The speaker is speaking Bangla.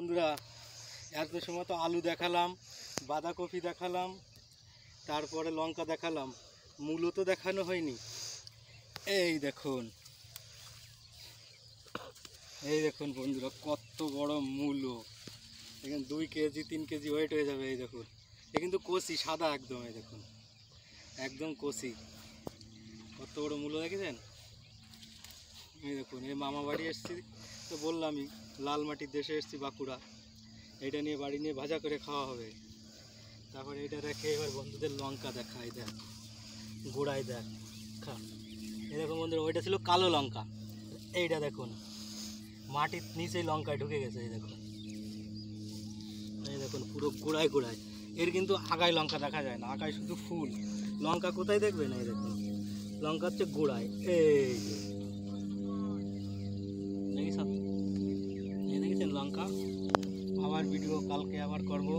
বন্ধুরা, এত সময় তো আলু দেখালাম, বাঁধাকপি দেখালাম, তারপরে লঙ্কা দেখালাম, মূলো তো দেখানো হয়নি। এই দেখুন, এই দেখুন বন্ধুরা, কত বড় মূলো। এখানে 2 কেজি 3 কেজি ওয়েট হয়ে যাবে। এই দেখুন, এ কিন্তু কষি, সাদা একদম। এই দেখুন, একদম কষি। কত বড় মূলো দেখেছেন? এই দেখুন, এই মামা বাড়ি এসেছি তো বললামই, লাল মাটির দেশে এসেছি, বাঁকুড়া। এটা নিয়ে বাড়ি নিয়ে ভাজা করে খাওয়া হবে। তারপরে এটা রেখে এবার বন্ধুদের লঙ্কা দেখাই, দেখ গোড়ায় দেখ খা। এই দেখুন বন্ধুরা, ওইটা ছিল কালো লঙ্কা, এইটা দেখুন মাটির নিচেই লঙ্কায় ঢুকে গেছে। এই দেখুন, এই দেখুন পুরো গোড়ায় গোড়ায়। এর কিন্তু আগায় লঙ্কা দেখা যায় না, আগায় শুধু ফুল। লঙ্কা কোথায় দেখবেন? এই দেখুন, লঙ্কা হচ্ছে গোড়ায়। এই যে দেখেছেন লঙ্কা। আবার ভিডিও কালকে আবার করব।